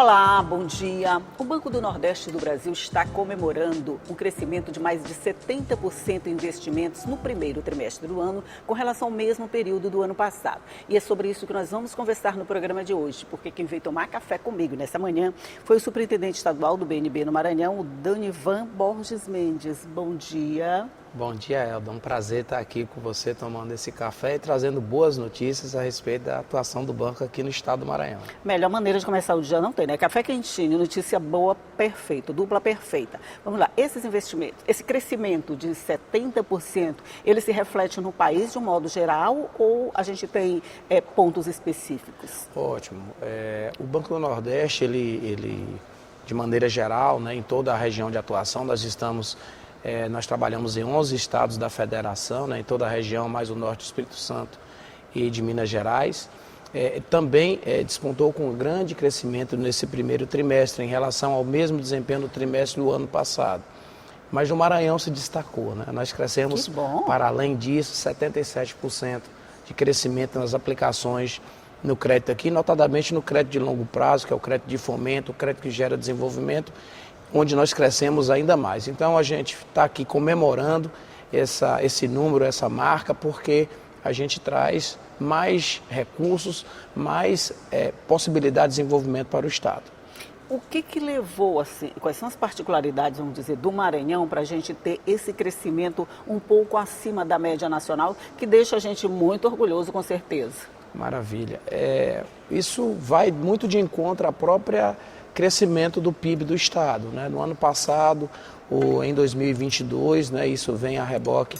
Olá, bom dia. O Banco do Nordeste do Brasil está comemorando um crescimento de mais de 70% em investimentos no primeiro trimestre do ano, com relação ao mesmo período do ano passado. E é sobre isso que nós vamos conversar no programa de hoje, porque quem veio tomar café comigo nessa manhã foi o superintendente estadual do BNB no Maranhão, o Danivan Borges Mendes. Bom dia. Bom dia, Elda. Um prazer estar aqui com você tomando esse café e trazendo boas notícias a respeito da atuação do banco aqui no estado do Maranhão. Melhor maneira de começar o dia não tem, né? Café quentinho, notícia boa, perfeito, dupla perfeita. Vamos lá, esses investimentos, esse crescimento de 70%, ele se reflete no país de um modo geral ou a gente tem pontos específicos? Ótimo. O Banco do Nordeste, ele de maneira geral, né, em toda a região de atuação, nós trabalhamos em 11 estados da federação, né, em toda a região, mais o norte do Espírito Santo e de Minas Gerais. Também despontou com um grande crescimento nesse primeiro trimestre em relação ao mesmo desempenho do trimestre do ano passado. Mas no Maranhão se destacou, né? Nós crescemos, para além disso, 77% de crescimento nas aplicações no crédito aqui, notadamente no crédito de longo prazo, que é o crédito de fomento, o crédito que gera desenvolvimento, onde nós crescemos ainda mais. Então a gente está aqui comemorando esse número, essa marca, porque a gente traz mais recursos, mais possibilidades de desenvolvimento para o Estado. O que levou, assim, quais são as particularidades, vamos dizer, do Maranhão para a gente ter esse crescimento um pouco acima da média nacional, que deixa a gente muito orgulhoso, com certeza? Maravilha. Isso vai muito de encontro à própria crescimento do PIB do Estado, né? No ano passado, em 2022, né, isso vem a reboque,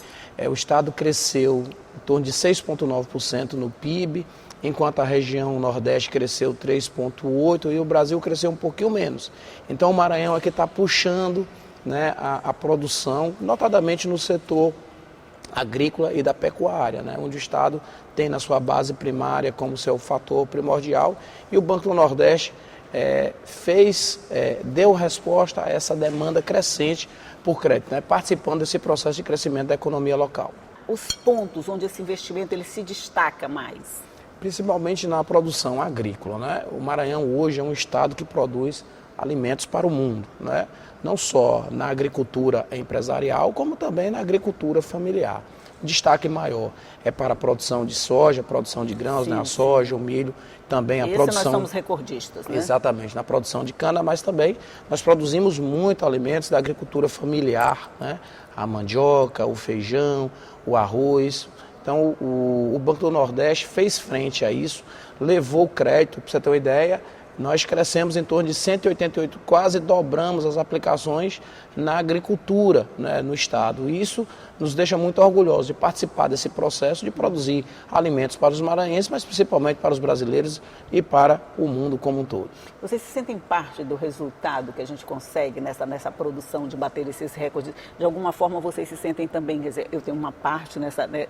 o Estado cresceu em torno de 6,9% no PIB, enquanto a região Nordeste cresceu 3,8% e o Brasil cresceu um pouquinho menos. Então o Maranhão é que está puxando, né, a produção, notadamente no setor agrícola e da pecuária, né, onde o Estado tem na sua base primária como seu fator primordial, e o Banco do Nordeste deu resposta a essa demanda crescente por crédito, né, participando desse processo de crescimento da economia local. Os pontos onde esse investimento ele se destaca mais? Principalmente na produção agrícola, né? O Maranhão hoje é um estado que produz alimentos para o mundo, né? Não só na agricultura empresarial, como também na agricultura familiar. O destaque maior é para a produção de soja, produção de grãos, né? A soja, o milho, também a produção... nós somos recordistas, né? Exatamente, na produção de cana, mas também nós produzimos muito alimentos da agricultura familiar, né? A mandioca, o feijão, o arroz. Então o Banco do Nordeste fez frente a isso, levou crédito, para você ter uma ideia, nós crescemos em torno de 188, quase dobramos as aplicações na agricultura, né, no estado. E isso nos deixa muito orgulhosos de participar desse processo de produzir alimentos para os maranhenses, mas principalmente para os brasileiros e para o mundo como um todo. Vocês se sentem parte do resultado que a gente consegue nessa produção de bater esses recordes? De alguma forma vocês se sentem também, quer dizer, eu tenho uma parte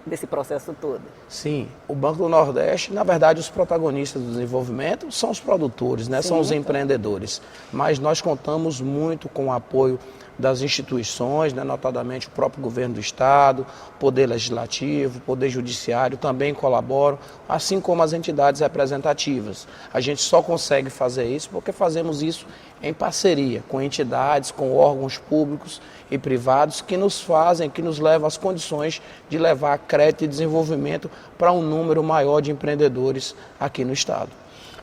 desse processo todo? Sim, o Banco do Nordeste, na verdade, os protagonistas do desenvolvimento são os produtores, né? São os empreendedores, mas nós contamos muito com o apoio das instituições, né, notadamente o próprio governo do estado, o poder legislativo, o poder judiciário também colaboram, assim como as entidades representativas. A gente só consegue fazer isso porque fazemos isso em parceria com entidades, com órgãos públicos e privados que nos levam às condições de levar crédito e desenvolvimento para um número maior de empreendedores aqui no estado.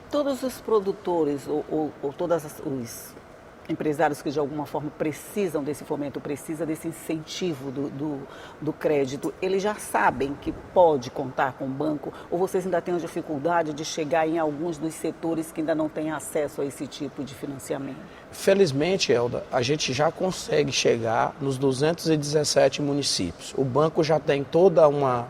Todos os produtores ou todos os empresários que de alguma forma precisam desse fomento, precisam desse incentivo do crédito, eles já sabem que pode contar com o banco ou vocês ainda têm a dificuldade de chegar em alguns dos setores que ainda não têm acesso a esse tipo de financiamento? Felizmente, Elda, a gente já consegue chegar nos 217 municípios. O banco já tem toda uma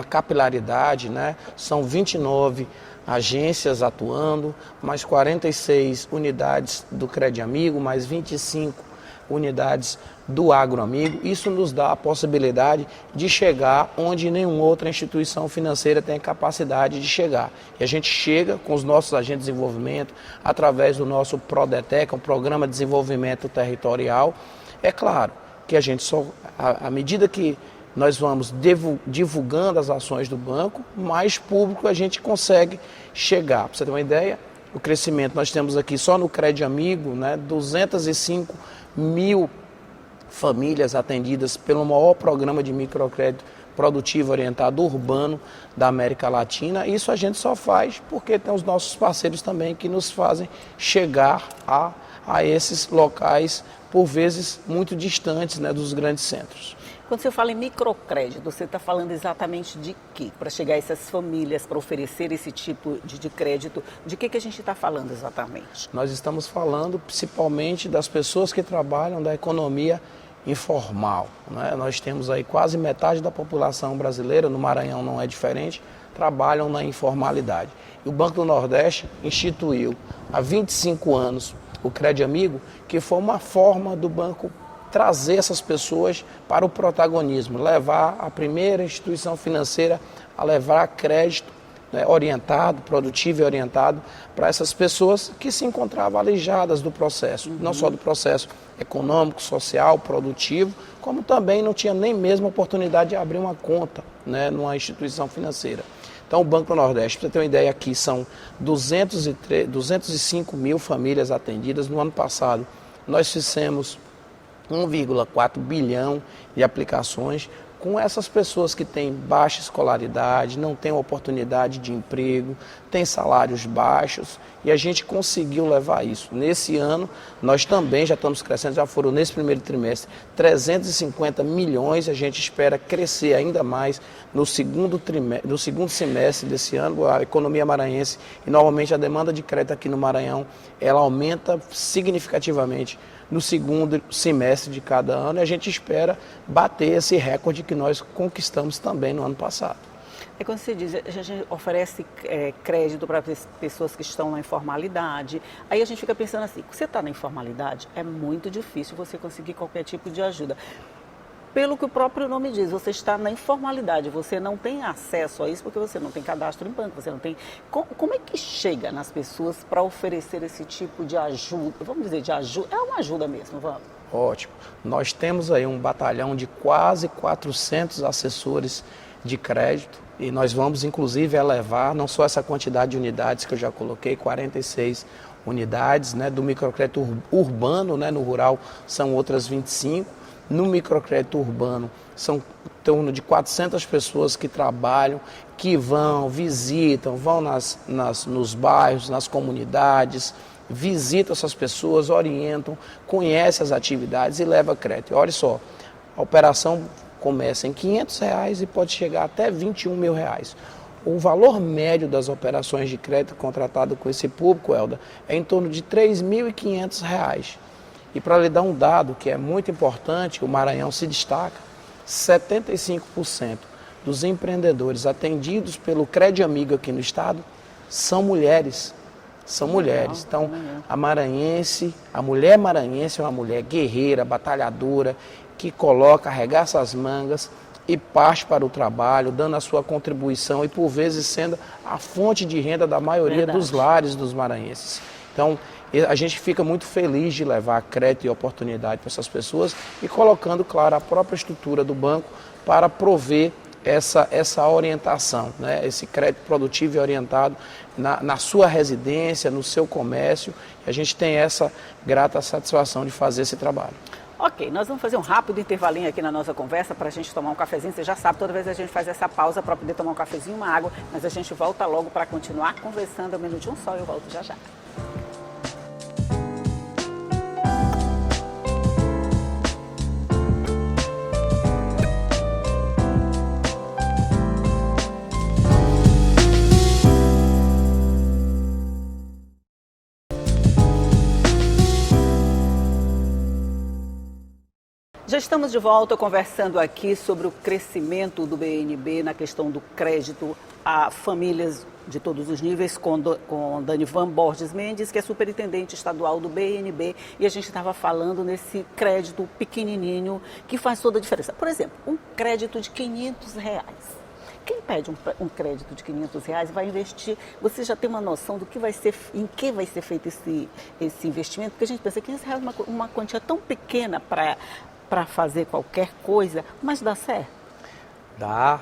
capilaridade, né? São 29 agências atuando, mais 46 unidades do Crédito Amigo, mais 25 unidades do Agro Amigo. Isso nos dá a possibilidade de chegar onde nenhuma outra instituição financeira tem capacidade de chegar. E a gente chega com os nossos agentes de desenvolvimento, através do nosso PRODETEC, um Programa de Desenvolvimento Territorial. É claro que a gente só, à medida que nós vamos divulgando as ações do banco, mais público a gente consegue chegar. Para você ter uma ideia, o crescimento. Nós temos aqui só no Crédito Amigo, né, 205 mil famílias atendidas pelo maior programa de microcrédito produtivo orientado urbano da América Latina. Isso a gente só faz porque tem os nossos parceiros também que nos fazem chegar a esses locais, por vezes muito distantes, né, dos grandes centros. Quando você fala em microcrédito, você está falando exatamente de quê? Para chegar a essas famílias, para oferecer esse tipo de crédito, de que a gente está falando exatamente? Nós estamos falando principalmente das pessoas que trabalham da economia informal, né? Nós temos aí quase metade da população brasileira, no Maranhão não é diferente, trabalham na informalidade. E o Banco do Nordeste instituiu há 25 anos o Crédito Amigo, que foi uma forma do banco trazer essas pessoas para o protagonismo, levar a primeira instituição financeira a levar crédito, né, orientado, produtivo e orientado para essas pessoas que se encontravam alijadas do processo, não só do processo econômico, social, produtivo, como também não tinha nem mesmo a oportunidade de abrir uma conta, né, numa instituição financeira. Então, o Banco do Nordeste, para você ter uma ideia aqui, são 205 mil famílias atendidas. No ano passado, nós fizemos 1,4 bilhão de aplicações com essas pessoas que têm baixa escolaridade, não têm oportunidade de emprego, têm salários baixos, e a gente conseguiu levar isso. Nesse ano, nós também já estamos crescendo, já foram nesse primeiro trimestre 350 milhões, a gente espera crescer ainda mais no segundo semestre desse ano. A economia maranhense e normalmente a demanda de crédito aqui no Maranhão, ela aumenta significativamente no segundo semestre de cada ano, e a gente espera bater esse recorde que nós conquistamos também no ano passado. É quando você diz, a gente oferece crédito para pessoas que estão na informalidade, aí a gente fica pensando assim, você está na informalidade, é muito difícil você conseguir qualquer tipo de ajuda. Pelo que o próprio nome diz, você está na informalidade, você não tem acesso a isso porque você não tem cadastro em banco, você não tem... Como é que chega nas pessoas para oferecer esse tipo de ajuda? Vamos dizer, de ajuda, é uma ajuda mesmo, vamos? Ótimo. Nós temos aí um batalhão de quase 400 assessores de crédito e nós vamos inclusive elevar não só essa quantidade de unidades que eu já coloquei, 46 unidades, né, do microcrédito urbano, né, no rural são outras 25. No microcrédito urbano, são em torno de 400 pessoas que trabalham, que vão, visitam, vão nos bairros, nas comunidades, visitam essas pessoas, orientam, conhecem as atividades e levam crédito. E olha só, a operação começa em R$500 e pode chegar até R$21 mil. O valor médio das operações de crédito contratado com esse público, Elda, é em torno de R$3.500. E para lhe dar um dado que é muito importante, o Maranhão se destaca, 75% dos empreendedores atendidos pelo Crédito Amigo aqui no estado são mulheres. São mulheres. Então, a mulher maranhense é uma mulher guerreira, batalhadora, que coloca, arregaça as mangas e parte para o trabalho, dando a sua contribuição e, por vezes, sendo a fonte de renda da maioria dos lares dos maranhenses. Então, a gente fica muito feliz de levar crédito e oportunidade para essas pessoas e colocando, claro, a própria estrutura do banco para prover essa orientação, né? Esse crédito produtivo e orientado na sua residência, no seu comércio. E a gente tem essa grata satisfação de fazer esse trabalho. Ok, nós vamos fazer um rápido intervalinho aqui na nossa conversa para a gente tomar um cafezinho. Você já sabe, toda vez a gente faz essa pausa para poder tomar um cafezinho, uma água, mas a gente volta logo para continuar conversando. Um minutinho só, eu volto já já. Já estamos de volta conversando aqui sobre o crescimento do BNB na questão do crédito a famílias de todos os níveis com Danivan Borges Mendes, que é superintendente estadual do BNB, e a gente estava falando nesse crédito pequenininho que faz toda a diferença. Por exemplo, um crédito de R$500. Quem pede um crédito de R$500 vai investir, você já tem uma noção do que vai ser, em que vai ser feito esse investimento? Porque a gente pensa que R$500 é uma quantia tão pequena para fazer qualquer coisa, mas dá certo? Dá.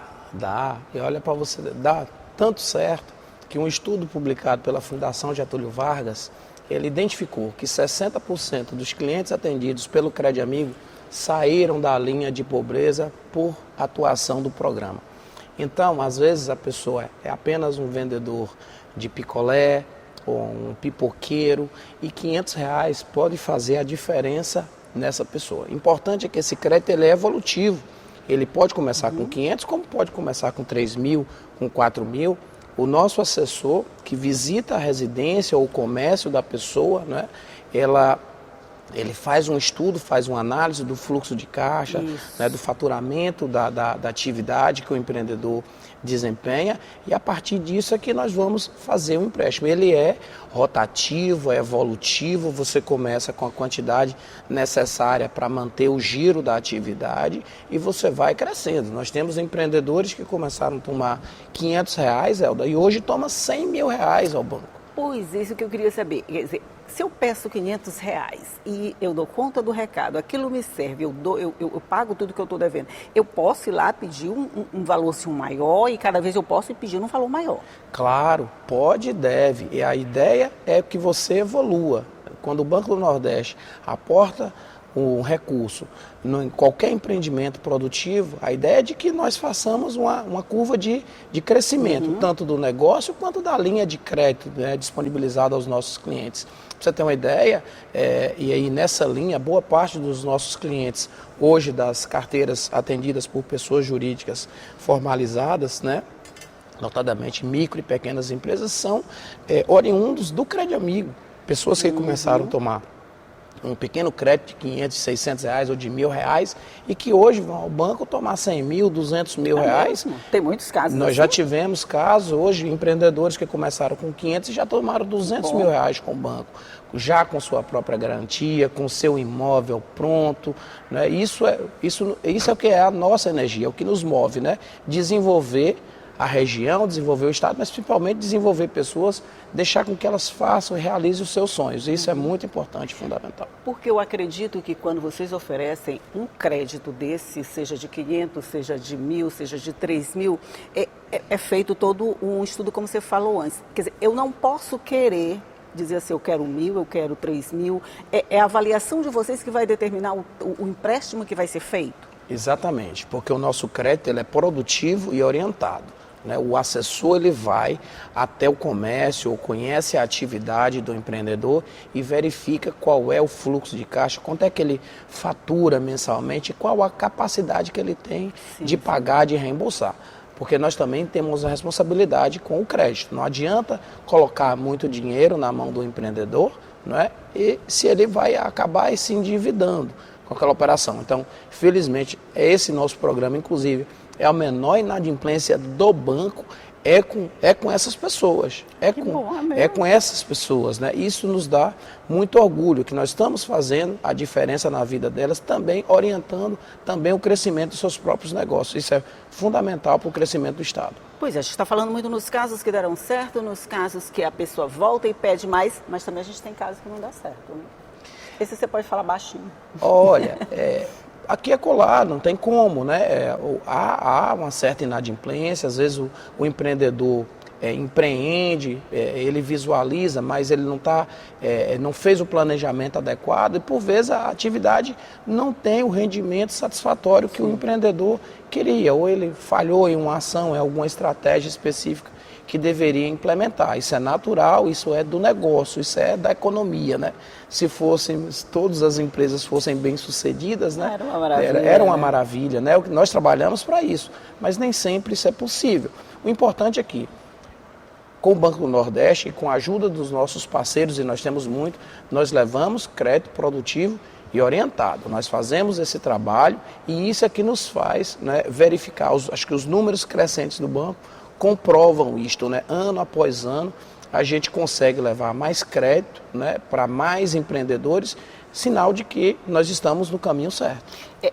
E olha para você, dá tanto certo que um estudo publicado pela Fundação Getúlio Vargas, ele identificou que 60% dos clientes atendidos pelo Cred Amigo saíram da linha de pobreza por atuação do programa. Então, às vezes a pessoa é apenas um vendedor de picolé ou um pipoqueiro e R$500 pode fazer a diferença nessa pessoa. O importante é que esse crédito ele é evolutivo. Ele pode começar com 500, como pode começar com 3.000, com 4.000. O nosso assessor que visita a residência ou o comércio da pessoa, né, ele faz um estudo, faz uma análise do fluxo de caixa, né, do faturamento da atividade que o empreendedor desempenha, e a partir disso é que nós vamos fazer um empréstimo. Ele é rotativo, é evolutivo, você começa com a quantidade necessária para manter o giro da atividade e você vai crescendo. Nós temos empreendedores que começaram a tomar R$500, Elda, e hoje toma R$100 mil ao banco. Pois, isso que eu queria saber. Quer dizer, se eu peço R$500 e eu dou conta do recado, aquilo me serve, eu pago tudo que eu estou devendo, eu posso ir lá pedir um valor assim, maior e cada vez eu posso ir pedindo um valor maior? Claro, pode e deve. E a ideia é que você evolua. Quando o Banco do Nordeste aporta um recurso em qualquer empreendimento produtivo, a ideia é de que nós façamos uma curva de crescimento, tanto do negócio quanto da linha de crédito, né, disponibilizada aos nossos clientes. Para você ter uma ideia, e aí nessa linha, boa parte dos nossos clientes, hoje das carteiras atendidas por pessoas jurídicas formalizadas, né, notadamente micro e pequenas empresas, são oriundos do Cred Amigo. Pessoas que começaram a tomar um pequeno crédito de 500, 600 reais ou de R$1.000 e que hoje vão ao banco tomar 100 mil, 200 mil reais. Tem muitos casos. Nós já tivemos casos hoje, empreendedores que começaram com 500 e já tomaram 200 mil reais com o banco, já com sua própria garantia, com seu imóvel pronto, né? Isso é o que é a nossa energia, é o que nos move, né? Desenvolver a região, desenvolver o Estado, mas principalmente desenvolver pessoas, deixar com que elas façam e realizem os seus sonhos. Isso é muito importante e fundamental. Porque eu acredito que quando vocês oferecem um crédito desse, seja de 500, seja de 1.000, seja de 3.000, é feito todo um estudo, como você falou antes. Quer dizer, eu não posso querer dizer assim, eu quero 1.000, eu quero 3.000. É a avaliação de vocês que vai determinar o empréstimo que vai ser feito? Exatamente, porque o nosso crédito ele é produtivo e orientado. O assessor ele vai até o comércio, ou conhece a atividade do empreendedor e verifica qual é o fluxo de caixa, quanto é que ele fatura mensalmente e qual a capacidade que ele tem de pagar, de reembolsar. Porque nós também temos a responsabilidade com o crédito. Não adianta colocar muito dinheiro na mão do empreendedor, e se ele vai acabar se endividando com aquela operação. Então, felizmente, esse nosso programa, inclusive, é a menor inadimplência do banco, é com essas pessoas, é com essas pessoas, né? Isso nos dá muito orgulho, que nós estamos fazendo a diferença na vida delas, também orientando também o crescimento dos seus próprios negócios. Isso é fundamental para o crescimento do Estado. Pois é, a gente está falando muito nos casos que deram certo, nos casos que a pessoa volta e pede mais, mas também a gente tem casos que não dá certo, né? Esse você pode falar baixinho. Olha, aqui é colar, não tem como, né? Há uma certa inadimplência, às vezes o empreendedor empreende, ele visualiza, mas ele não fez o planejamento adequado e por vezes a atividade não tem o rendimento satisfatório que o empreendedor queria, ou ele falhou em uma ação, em alguma estratégia específica que deveria implementar. Isso é natural, isso é do negócio, isso é da economia, né? Se todas as empresas fossem bem-sucedidas, né? Era uma maravilha. Era uma maravilha, né? Nós trabalhamos para isso, mas nem sempre isso é possível. O importante é que, com o Banco do Nordeste e com a ajuda dos nossos parceiros, e nós temos muito, nós levamos crédito produtivo e orientado. Nós fazemos esse trabalho e isso é que nos faz, né, verificar, acho que os números crescentes do banco comprovam isto, né? Ano após ano, a gente consegue levar mais crédito, né, para mais empreendedores, sinal de que nós estamos no caminho certo.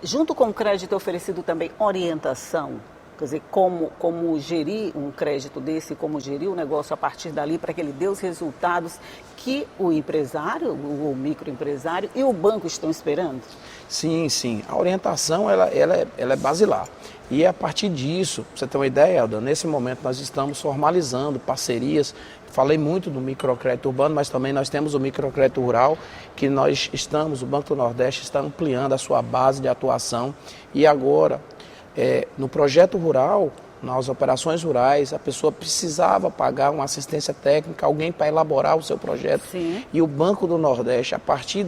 Junto com o crédito oferecido também orientação. Quer dizer, como gerir um crédito desse, como gerir o negócio a partir dali para que ele dê os resultados que o empresário, o microempresário e o banco estão esperando? Sim, sim. A orientação ela é basilar. E a partir disso, para você ter uma ideia, Elda, nesse momento nós estamos formalizando parcerias. Falei muito do microcrédito urbano, mas também nós temos o microcrédito rural, que o Banco do Nordeste está ampliando a sua base de atuação. E agora, no projeto rural, nas operações rurais, a pessoa precisava pagar uma assistência técnica, alguém para elaborar o seu projeto. Sim. E o Banco do Nordeste, a partir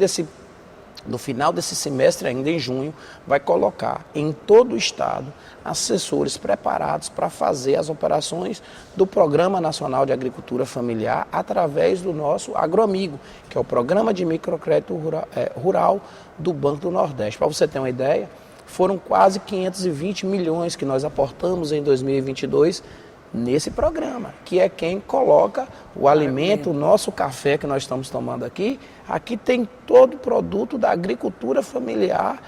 no final desse semestre, ainda em junho, vai colocar em todo o estado assessores preparados para fazer as operações do Programa Nacional de Agricultura Familiar através do nosso Agroamigo, que é o Programa de Microcrédito Rural do Banco do Nordeste. Para você ter uma ideia, foram quase 520 milhões que nós aportamos em 2022 nesse programa, que é quem coloca o alimento, o nosso café que nós estamos tomando aqui. Aqui tem todo o produto da agricultura familiar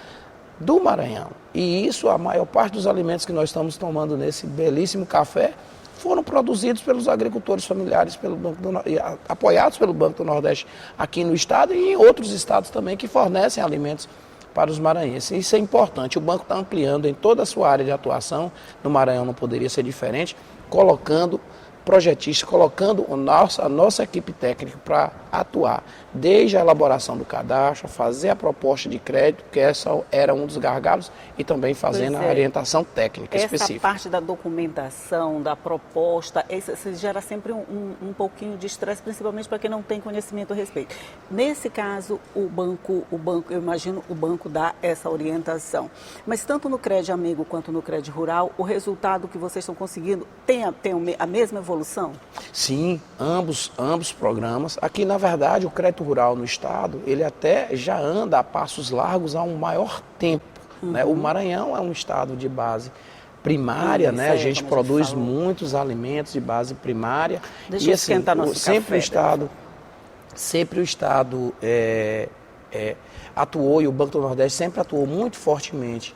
do Maranhão. E isso, a maior parte dos alimentos que nós estamos tomando nesse belíssimo café foram produzidos pelos agricultores familiares, apoiados pelo Banco do Nordeste aqui no estado e em outros estados também que fornecem alimentos para os maranhenses. Isso é importante. O banco está ampliando em toda a sua área de atuação. No Maranhão não poderia ser diferente, colocando projetistas, colocando a nossa equipe técnica para atuar, desde a elaboração do cadastro, fazer a proposta de crédito, que essa era um dos gargalos, e também fazendo a orientação técnica específica. Essa parte da documentação, da proposta, isso gera sempre um pouquinho de estresse, principalmente para quem não tem conhecimento a respeito. Nesse caso, o banco, eu imagino, o banco dá essa orientação. Mas tanto no Crédito Amigo quanto no Crédito Rural, o resultado que vocês estão conseguindo tem a mesma evolução? Sim, ambos programas. Aqui, na verdade, o crédito rural no estado, ele até já anda a passos largos há um maior tempo. Né? O Maranhão é um estado de base primária, né? A gente produz muitos alimentos de base primária. Deixa eu esquentar nosso café. Sempre o estado atuou, e o Banco do Nordeste sempre atuou muito fortemente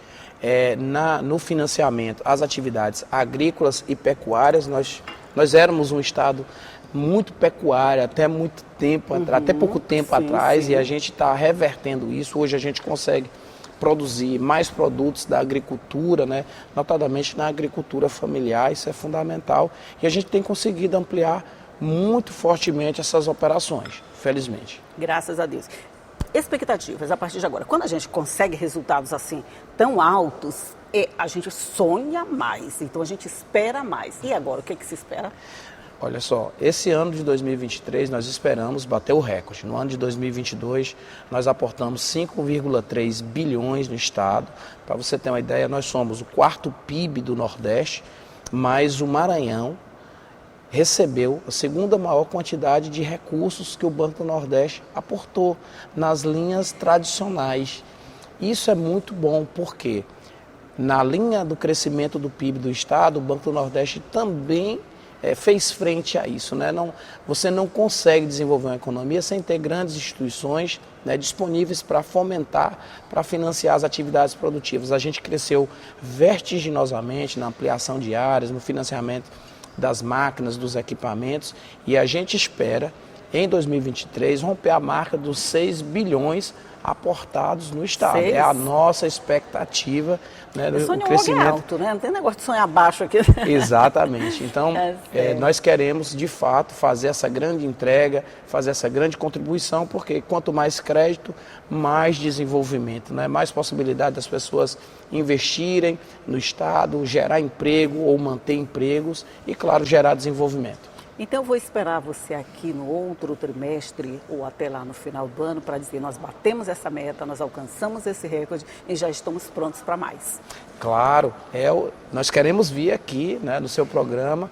no financiamento às atividades agrícolas e pecuárias. Nós éramos um estado muito pecuário até muito tempo, até pouco tempo atrás, e a gente está revertendo isso. Hoje a gente consegue produzir mais produtos da agricultura, né? Notadamente na agricultura familiar, isso é fundamental. E a gente tem conseguido ampliar muito fortemente essas operações, felizmente. Graças a Deus. Expectativas a partir de agora. Quando a gente consegue resultados assim tão altos, a gente sonha mais, então a gente espera mais. E agora, o que se espera? Olha só, esse ano de 2023 nós esperamos bater o recorde. No ano de 2022 nós aportamos 5,3 bilhões no estado. Para você ter uma ideia, nós somos o quarto PIB do Nordeste, mas o Maranhão recebeu a segunda maior quantidade de recursos que o Banco do Nordeste aportou nas linhas tradicionais. Isso é muito bom, porque na linha do crescimento do PIB do estado, o Banco do Nordeste também fez frente a isso. Né? Você não consegue desenvolver uma economia sem ter grandes instituições, né, disponíveis para fomentar, para financiar as atividades produtivas. A gente cresceu vertiginosamente na ampliação de áreas, no financiamento das máquinas, dos equipamentos, e a gente espera, em 2023, romper a marca dos 6 bilhões aportados no estado. 6? É a nossa expectativa, né, do crescimento. É alto, né? Não tem negócio de sonhar baixo aqui. Exatamente. Então, nós queremos, de fato, fazer essa grande entrega, fazer essa grande contribuição, porque quanto mais crédito, mais desenvolvimento, né? Mais possibilidade das pessoas investirem no estado, gerar emprego ou manter empregos e, claro, gerar desenvolvimento. Então eu vou esperar você aqui no outro trimestre ou até lá no final do ano para dizer: nós batemos essa meta, nós alcançamos esse recorde e já estamos prontos para mais. Claro, nós queremos vir aqui, né, no seu programa,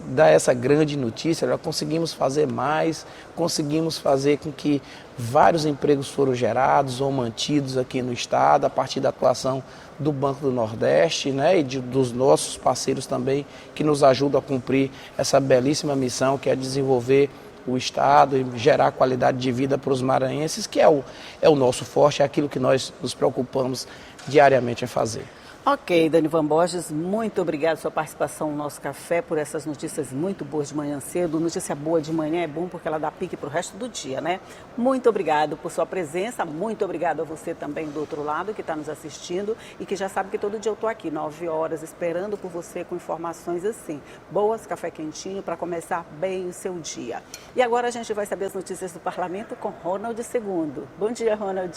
dar essa grande notícia. Já conseguimos fazer mais, conseguimos fazer com que vários empregos foram gerados ou mantidos aqui no estado a partir da atuação do Banco do Nordeste, né, e dos nossos parceiros também, que nos ajudam a cumprir essa belíssima missão, que é desenvolver o estado e gerar qualidade de vida para os maranhenses, que é o nosso forte, é aquilo que nós nos preocupamos diariamente em fazer. Ok, Danivan Borges, muito obrigada pela sua participação no nosso café, por essas notícias muito boas de manhã cedo. Notícia boa de manhã é bom porque ela dá pique para o resto do dia, né? Muito obrigado por sua presença, muito obrigado a você também do outro lado que está nos assistindo e que já sabe que todo dia eu estou aqui, 9 horas, esperando por você com informações assim, boas, café quentinho, para começar bem o seu dia. E agora a gente vai saber as notícias do Parlamento com Ronald II. Bom dia, Ronald.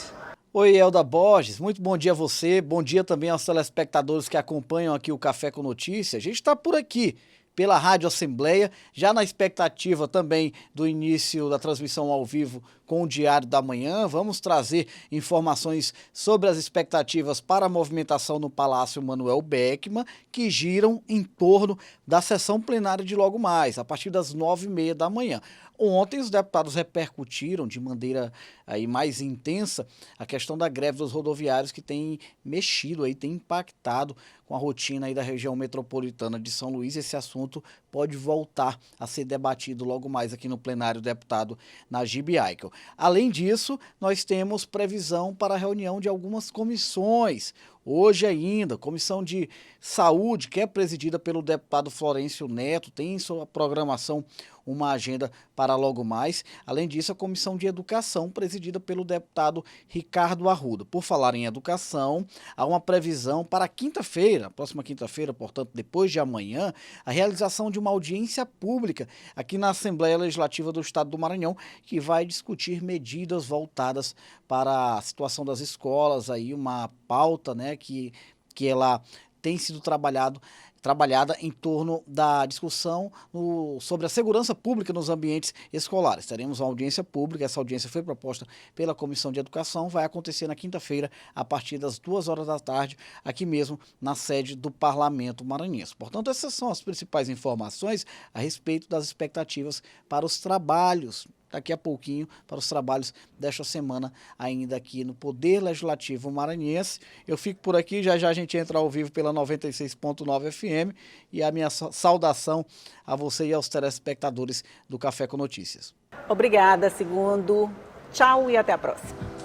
Oi, Elda Borges, muito bom dia a você, bom dia também aos telespectadores que acompanham aqui o Café com Notícia. A gente está por aqui, pela Rádio Assembleia, já na expectativa também do início da transmissão ao vivo com o Diário da Manhã. Vamos trazer informações sobre as expectativas para a movimentação no Palácio Manuel Beckmann, que giram em torno da sessão plenária de logo mais, a partir das 9h30 da manhã. Ontem os deputados repercutiram de maneira aí mais intensa a questão da greve dos rodoviários que tem mexido aí, tem impactado com a rotina aí da região metropolitana de São Luís. Esse assunto pode voltar a ser debatido logo mais aqui no plenário do deputado Najib Aikel. Além disso, nós temos previsão para a reunião de algumas comissões. Hoje ainda, Comissão de Saúde, que é presidida pelo deputado Florencio Neto, tem em sua programação uma agenda para logo mais. Além disso, a Comissão de Educação, presidida pelo deputado Ricardo Arruda. Por falar em educação, há uma previsão para quinta-feira, próxima quinta-feira, portanto, depois de amanhã, a realização de uma audiência pública aqui na Assembleia Legislativa do Estado do Maranhão, que vai discutir medidas voltadas para a situação das escolas, aí uma pauta, né, que ela tem sido trabalhada em torno da discussão sobre a segurança pública nos ambientes escolares. Teremos uma audiência pública, essa audiência foi proposta pela Comissão de Educação, vai acontecer na quinta-feira, a partir das 2h da tarde, aqui mesmo na sede do Parlamento Maranhense. Portanto, essas são as principais informações a respeito das expectativas para os trabalhos, daqui a pouquinho, para os trabalhos desta semana ainda aqui no Poder Legislativo Maranhense. Eu fico por aqui, já já a gente entra ao vivo pela 96.9 FM e a minha saudação a você e aos telespectadores do Café com Notícias. Obrigada, segundo. Tchau e até a próxima.